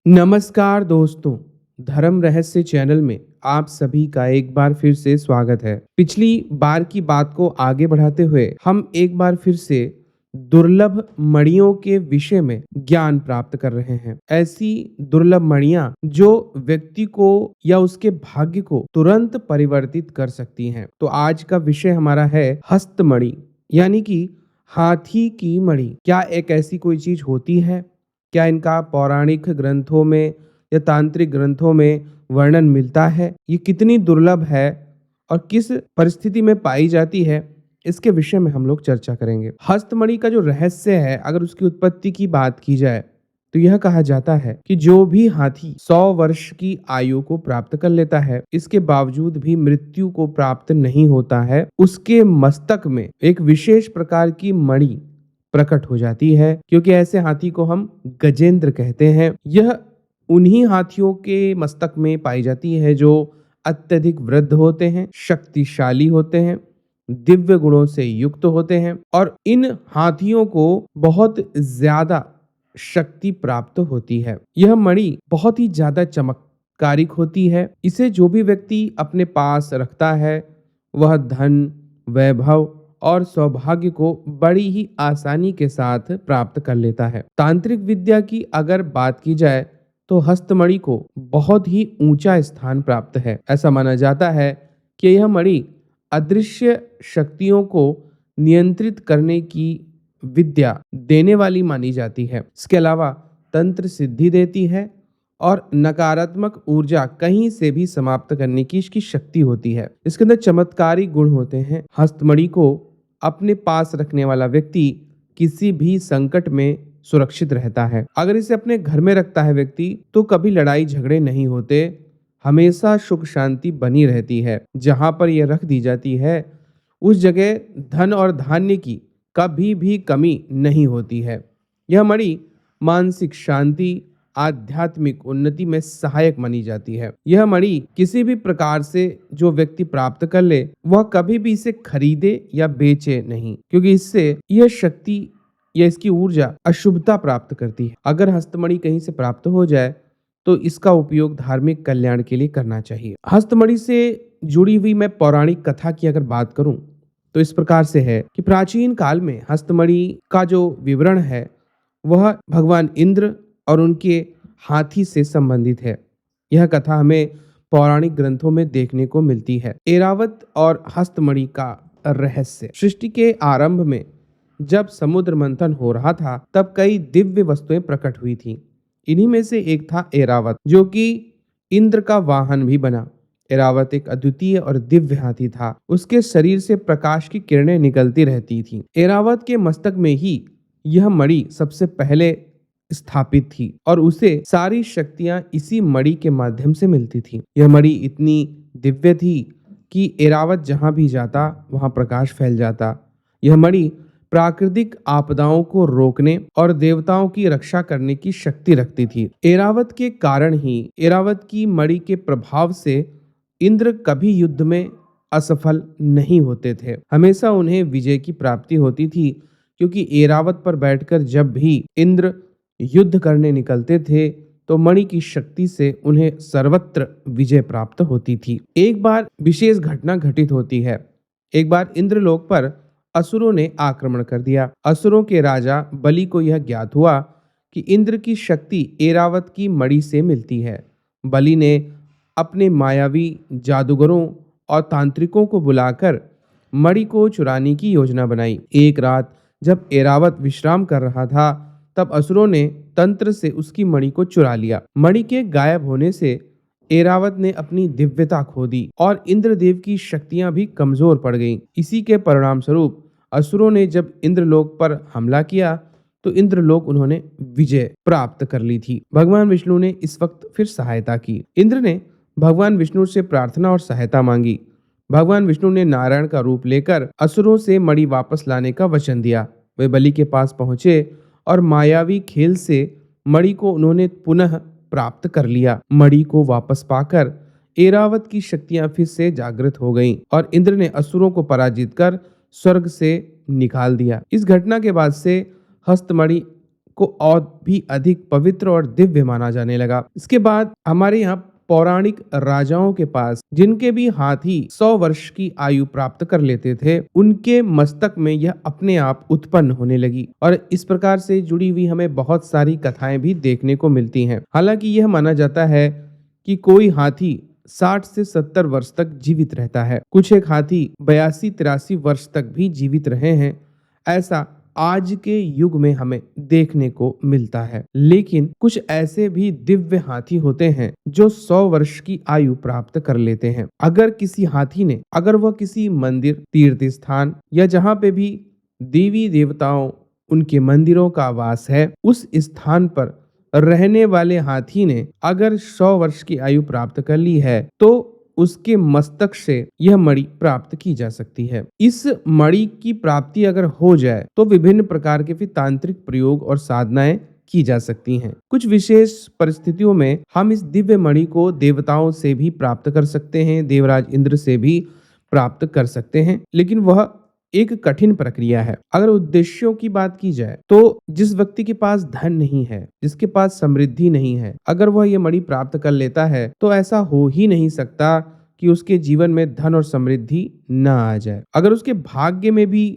नमस्कार दोस्तों, धर्म रहस्य चैनल में आप सभी का एक बार फिर से स्वागत है। पिछली बार की बात को आगे बढ़ाते हुए हम एक बार फिर से दुर्लभ मणियों के विषय में ज्ञान प्राप्त कर रहे हैं। ऐसी दुर्लभ मणियां जो व्यक्ति को या उसके भाग्य को तुरंत परिवर्तित कर सकती हैं। तो आज का विषय हमारा है हस्तमणि, यानी कि हाथी की मणि। क्या एक ऐसी कोई चीज होती है? क्या इनका पौराणिक ग्रंथों में या तांत्रिक ग्रंथों में वर्णन मिलता है? ये कितनी दुर्लभ है और किस परिस्थिति में पाई जाती है, इसके विषय में हम लोग चर्चा करेंगे। हस्तमणि का जो रहस्य है, अगर उसकी उत्पत्ति की बात की जाए तो यह कहा जाता है कि जो भी हाथी 100 वर्ष की आयु को प्राप्त कर लेता है, इसके बावजूद भी मृत्यु को प्राप्त नहीं होता है, उसके मस्तक में एक विशेष प्रकार की मणि प्रकट हो जाती है, क्योंकि ऐसे हाथी को हम गजेंद्र कहते हैं। यह उन्हीं हाथियों के मस्तक में पाई जाती है जो अत्यधिक वृद्ध होते हैं, शक्तिशाली होते हैं, दिव्य गुणों से युक्त होते हैं और इन हाथियों को बहुत ज्यादा शक्ति प्राप्त होती है। यह मणि बहुत ही ज्यादा चमत्कारिक होती है। इसे जो भी व्यक्ति अपने पास रखता है, वह धन, वैभव और सौभाग्य को बड़ी ही आसानी के साथ प्राप्त कर लेता है। तांत्रिक विद्या की अगर बात की जाए तो हस्तमणि को बहुत ही ऊंचा स्थान प्राप्त है। ऐसा माना जाता है कि यह मणि अदृश्य शक्तियों को नियंत्रित करने की विद्या देने वाली मानी जाती है। इसके अलावा तंत्र सिद्धि देती है और नकारात्मक ऊर्जा कहीं से भी समाप्त करने की इसकी शक्ति होती है। इसके अंदर चमत्कारी गुण होते हैं। हस्तमणि को अपने पास रखने वाला व्यक्ति किसी भी संकट में सुरक्षित रहता है। अगर इसे अपने घर में रखता है व्यक्ति, तो कभी लड़ाई झगड़े नहीं होते, हमेशा सुख शांति बनी रहती है। जहां पर यह रख दी जाती है, उस जगह धन और धान्य की कभी भी कमी नहीं होती है। यह मणि मानसिक शांति, आध्यात्मिक उन्नति में सहायक मानी जाती है। यह मणि किसी भी प्रकार से जो व्यक्ति प्राप्त कर ले, वह कभी भी इसे खरीदे या बेचे नहीं, क्योंकि इससे यह शक्ति या इसकी ऊर्जा अशुभता प्राप्त करती है। अगर हस्तमणि कहीं से प्राप्त हो जाए तो इसका उपयोग धार्मिक कल्याण के लिए करना चाहिए। हस्तमणि से जुड़ी हुई मैं पौराणिक कथा की अगर बात करूं तो इस प्रकार से है कि प्राचीन काल में हस्तमणि का जो विवरण है, वह भगवान इंद्र और उनके हाथी से संबंधित है। यह कथा हमें पौराणिक ग्रंथों में देखने को मिलती है। एरावत और हस्तमणि का रहस्य। सृष्टि के आरंभ में जब समुद्र मंथन हो रहा था, तब कई दिव्य वस्तुएं प्रकट हुई थीं। इन्हीं में से एक था एरावत, जो कि इंद्र का वाहन भी बना। एरावत एक अद्वितीय और दिव्य हाथी था। उसके शरीर से प्रकाश की किरणें निकलती रहती थीं। एरावत के मस्तक में ही यह मणि सबसे पहले स्थापित थी और उसे सारी शक्तियां इसी मणि के माध्यम से मिलती थी। यह मणि इतनी दिव्य थी कि एरावत जहां भी जाता वहां प्रकाश फैल जाता। यह मणि प्राकृतिक आपदाओं को रोकने और देवताओं की रक्षा करने की शक्ति रखती थी। एरावत के कारण ही, एरावत की मणि के प्रभाव से इंद्र कभी युद्ध में असफल नहीं होते थे। हमेशा उन्हें विजय की प्राप्ति होती थी, क्योंकि एरावत पर बैठकर जब भी इंद्र युद्ध करने निकलते थे तो मणि की शक्ति से उन्हें सर्वत्र विजय प्राप्त होती थी। एक बार विशेष घटना घटित होती है। एक बार इंद्रलोक पर असुरों ने आक्रमण कर दिया। असुरों के राजा बलि को यह ज्ञात हुआ कि इंद्र की शक्ति एरावत की मणि से मिलती है। बलि ने अपने मायावी जादूगरों और तांत्रिकों को बुलाकर मणि को चुराने की योजना बनाई। एक रात जब एरावत विश्राम कर रहा था, तब असुरों ने तंत्र से उसकी मणि को चुरा लिया। मणि के गायब होने से एरावत ने अपनी दिव्यता खो दी और इंद्रदेव की शक्तियां भी कमजोर पड़ गईं। इसी के परिणाम स्वरूप असुरों ने जब इंद्रलोक पर हमला किया तो इंद्रलोक उन्होंने विजय प्राप्त कर ली थी। भगवान विष्णु ने इस वक्त फिर सहायता की। इंद्र ने भगवान विष्णु से प्रार्थना और सहायता मांगी। भगवान विष्णु ने नारायण का रूप लेकर असुरों से मणि वापस लाने का वचन दिया। वे बलि के पास पहुंचे और मायावी खेल से मणि को उन्होंने पुनः प्राप्त कर लिया। मणि को वापस पाकर एरावत की शक्तियां फिर से जागृत हो गईं और इंद्र ने असुरों को पराजित कर स्वर्ग से निकाल दिया। इस घटना के बाद से हस्तमणि को और भी अधिक पवित्र और दिव्य माना जाने लगा। इसके बाद हमारे यहाँ पौराणिक राजाओं के पास जिनके भी हाथी 100 वर्ष की आयु प्राप्त कर लेते थे, उनके मस्तक में यह अपने आप उत्पन्न होने लगी और इस प्रकार से जुड़ी हुई हमें बहुत सारी कथाएं भी देखने को मिलती हैं। हालांकि यह माना जाता है कि कोई हाथी 60 से 70 वर्ष तक जीवित रहता है। कुछ एक हाथी 82-83 वर्ष तक भी जीवित रहे हैं। ऐसा आज के युग में हमें देखने को मिलता है। लेकिन कुछ ऐसे भी दिव्य हाथी होते हैं जो 100 वर्ष की आयु प्राप्त कर लेते हैं। अगर किसी हाथी ने, अगर वह किसी मंदिर, तीर्थ स्थान या जहाँ पे भी देवी देवताओं, उनके मंदिरों का वास है, उस स्थान पर रहने वाले हाथी ने अगर 100 वर्ष की आयु प्राप्त कर ली है तो उसके मस्तक से यह मणि प्राप्त की जा सकती है। इस मणि की प्राप्ति अगर हो जाए तो विभिन्न प्रकार के फिर तांत्रिक प्रयोग और साधनाएं की जा सकती हैं। कुछ विशेष परिस्थितियों में हम इस दिव्य मणि को देवताओं से भी प्राप्त कर सकते हैं, देवराज इंद्र से भी प्राप्त कर सकते हैं, लेकिन वह एक कठिन प्रक्रिया है। अगर उद्देश्यों की बात की जाए तो जिस व्यक्ति के पास धन नहीं है, जिसके पास समृद्धि नहीं है, अगर वह ये मणि प्राप्त कर लेता है तो ऐसा हो ही नहीं सकता कि उसके जीवन में धन और समृद्धि न आ जाए। अगर उसके भाग्य में भी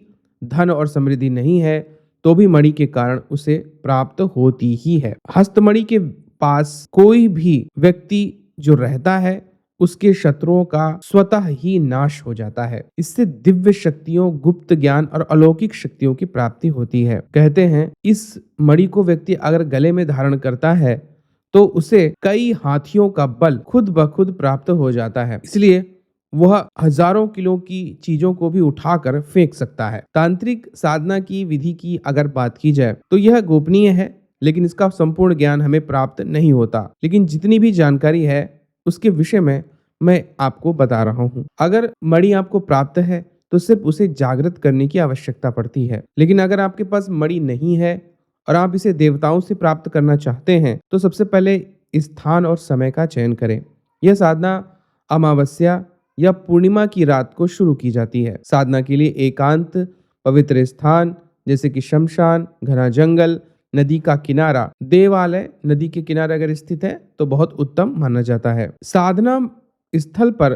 धन और समृद्धि नहीं है तो भी मणि के कारण उसे प्राप्त होती ही है। हस्तमणि के पास कोई भी व्यक्ति जो रहता है उसके शत्रुओं का स्वतः ही नाश हो जाता है। इससे दिव्य शक्तियों, गुप्त ज्ञान और अलौकिक शक्तियों की प्राप्ति होती है। कहते हैं इस मणि को व्यक्ति अगर गले में धारण करता है तो उसे कई हाथियों का बल खुद ब खुद प्राप्त हो जाता है। इसलिए वह हजारों किलो की चीजों को भी उठाकर फेंक सकता है। तांत्रिक साधना की विधि की अगर बात की जाए तो यह गोपनीय है, लेकिन इसका संपूर्ण ज्ञान हमें प्राप्त नहीं होता। लेकिन जितनी भी जानकारी है उसके विषय में मैं आपको बता रहा हूँ। अगर मणि आपको प्राप्त है तो सिर्फ उसे जागृत करने की आवश्यकता पड़ती है। लेकिन अगर आपके पास मणि नहीं है और आप इसे देवताओं से प्राप्त करना चाहते हैं तो सबसे पहले स्थान और समय का चयन करें। यह साधना अमावस्या या पूर्णिमा की रात को शुरू की जाती है। साधना के लिए एकांत पवित्र स्थान जैसे कि शमशान, घना जंगल, नदी का किनारा, देवालय नदी के किनारे अगर स्थित है तो बहुत उत्तम माना जाता है। साधना स्थल पर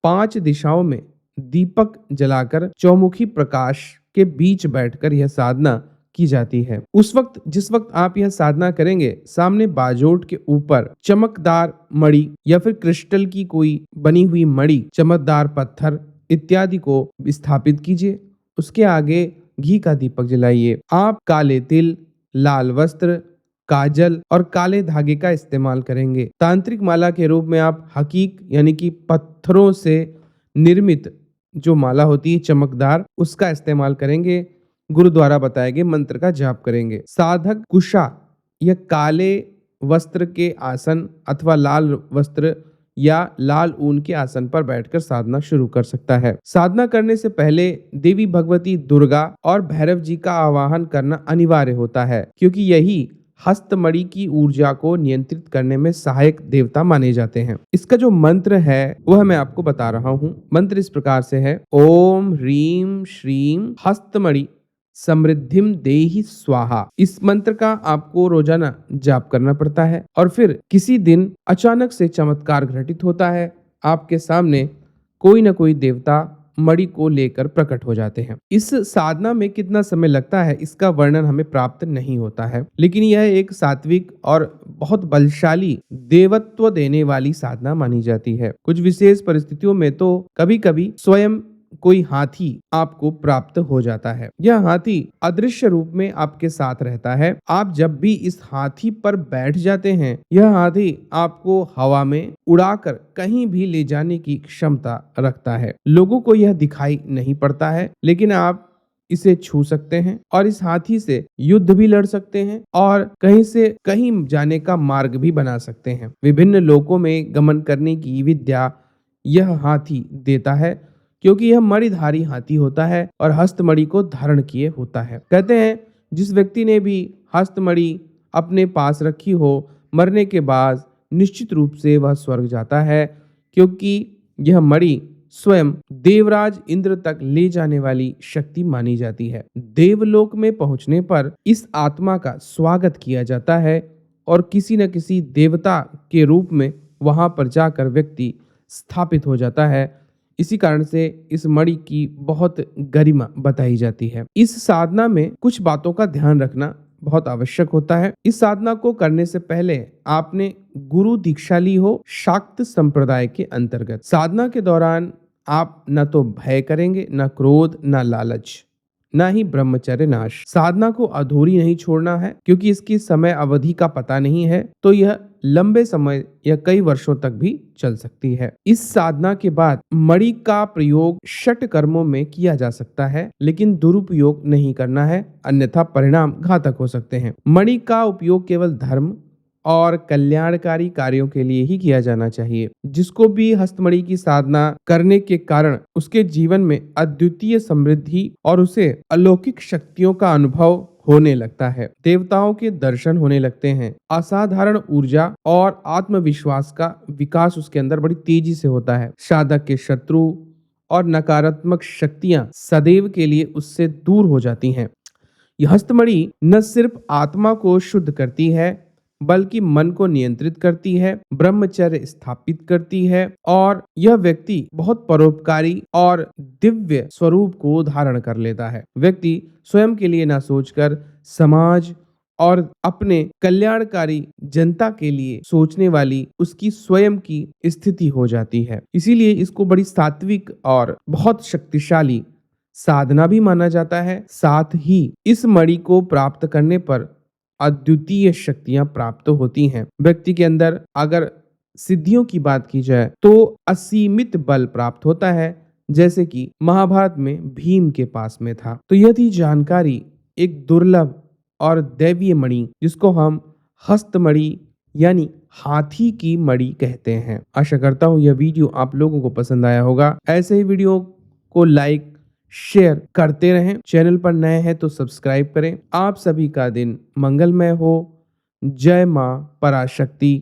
5 दिशाओं में दीपक जलाकर चौमुखी प्रकाश के बीच बैठकर यह साधना की जाती है। उस वक्त, जिस वक्त आप यह साधना करेंगे, सामने बाजोट के ऊपर चमकदार मणि या फिर क्रिस्टल की कोई बनी हुई मणि, चमकदार पत्थर इत्यादि को स्थापित कीजिए। उसके आगे घी का दीपक जलाइए। आप काले तिल, लाल वस्त्र, काजल और काले धागे का इस्तेमाल करेंगे। तांत्रिक माला के रूप में आप हकीक यानी कि पत्थरों से निर्मित जो माला होती है चमकदार, उसका इस्तेमाल करेंगे। गुरु द्वारा बताए गए मंत्र का जाप करेंगे। साधक कुशा या काले वस्त्र के आसन अथवा लाल वस्त्र या लाल ऊन के आसन पर बैठकर साधना शुरू कर सकता है। साधना करने से पहले देवी भगवती दुर्गा और भैरव जी का आवाहन करना अनिवार्य होता है, क्योंकि यही हस्तमणि की ऊर्जा को नियंत्रित करने में सहायक देवता माने जाते हैं। इसका जो मंत्र है वह मैं आपको बता रहा हूँ। मंत्र इस प्रकार से है, ओम ह्रीम श्रीम हस्तमणि समृद्धिम देहि स्वाहा। इस मंत्र का आपको रोजाना जाप करना पड़ता है और फिर किसी दिन अचानक से चमत्कार घटित होता है। आपके सामने कोई ना कोई देवता मणि को लेकर प्रकट हो जाते हैं। इस साधना में कितना समय लगता है इसका वर्णन हमें प्राप्त नहीं होता है, लेकिन यह एक सात्विक और बहुत बलशाली देवत्व देने वाली साधना मानी जाती है। कुछ विशेष परिस्थितियों में तो कभी कभी स्वयं कोई हाथी आपको प्राप्त हो जाता है। यह हाथी अदृश्य रूप में आपके साथ रहता है। आप जब भी इस हाथी पर बैठ जाते हैं, यह हाथी आपको हवा में उड़ाकर कहीं भी ले जाने की क्षमता रखता है। लोगों को यह दिखाई नहीं पड़ता है, लेकिन आप इसे छू सकते हैं और इस हाथी से युद्ध भी लड़ सकते हैं और कहीं से कहीं जाने का मार्ग भी बना सकते हैं। विभिन्न लोकों में गमन करने की विद्या यह हाथी देता है, क्योंकि यह मणिधारी हाथी होता है और हस्तमणि को धारण किए होता है। कहते हैं जिस व्यक्ति ने भी हस्तमणि अपने पास रखी हो, मरने के बाद निश्चित रूप से वह स्वर्ग जाता है, क्योंकि यह मणि स्वयं देवराज इंद्र तक ले जाने वाली शक्ति मानी जाती है। देवलोक में पहुंचने पर इस आत्मा का स्वागत किया जाता है और किसी न किसी देवता के रूप में वहां पर जाकर व्यक्ति स्थापित हो जाता है। इसी कारण से इस मणि की बहुत गरिमा बताई जाती है। इस साधना में कुछ बातों का ध्यान रखना बहुत आवश्यक होता है। इस साधना को करने से पहले आपने गुरु दीक्षा ली हो शाक्त संप्रदाय के अंतर्गत। साधना के दौरान आप न तो भय करेंगे, न क्रोध, न लालच, न ही ब्रह्मचर्य नाश। साधना को अधूरी नहीं छोड़ना है, क्योंकि इसकी समय अवधि का पता नहीं है, तो यह लंबे समय या कई वर्षों तक भी चल सकती है। इस साधना के बाद मणि का प्रयोग षट कर्मों में किया जा सकता है, लेकिन दुरुपयोग नहीं करना है, अन्यथा परिणाम घातक हो सकते हैं। मणि का उपयोग केवल धर्म और कल्याणकारी कार्यों के लिए ही किया जाना चाहिए। जिसको भी हस्तमणि की साधना करने के कारण उसके जीवन में अद्वितीय समृद्धि और उसे अलौकिक शक्तियों का अनुभव होने लगता है, देवताओं के दर्शन होने लगते हैं, असाधारण ऊर्जा और आत्मविश्वास का विकास उसके अंदर बड़ी तेजी से होता है। साधक के शत्रु और नकारात्मक शक्तियां सदैव के लिए उससे दूर हो जाती हैं। यह हस्तमणि न सिर्फ आत्मा को शुद्ध करती है, बल्कि मन को नियंत्रित करती है, ब्रह्मचर्य स्थापित करती है और यह व्यक्ति बहुत परोपकारी और दिव्य स्वरूप को धारण कर लेता है। व्यक्ति स्वयं के लिए ना सोचकर समाज और अपने कल्याणकारी जनता के लिए सोचने वाली उसकी स्वयं की स्थिति हो जाती है। इसीलिए इसको बड़ी सात्विक और बहुत शक्तिशाली साधना भी माना जाता है। साथ ही इस मणि को प्राप्त करने पर अद्वितीय शक्तियां प्राप्त होती हैं। व्यक्ति के अंदर अगर सिद्धियों की बात की जाए तो असीमित बल प्राप्त होता है, जैसे कि महाभारत में भीम के पास में था। तो यह थी जानकारी एक दुर्लभ और दैवीय मणि, जिसको हम हस्तमणि यानी हाथी की मणि कहते हैं। आशा करता हूं यह वीडियो आप लोगों को पसंद आया होगा। ऐसे ही वीडियो को लाइक शेयर करते रहें। चैनल पर नए हैं तो सब्सक्राइब करें। आप सभी का दिन मंगलमय हो। जय मां पराशक्ति।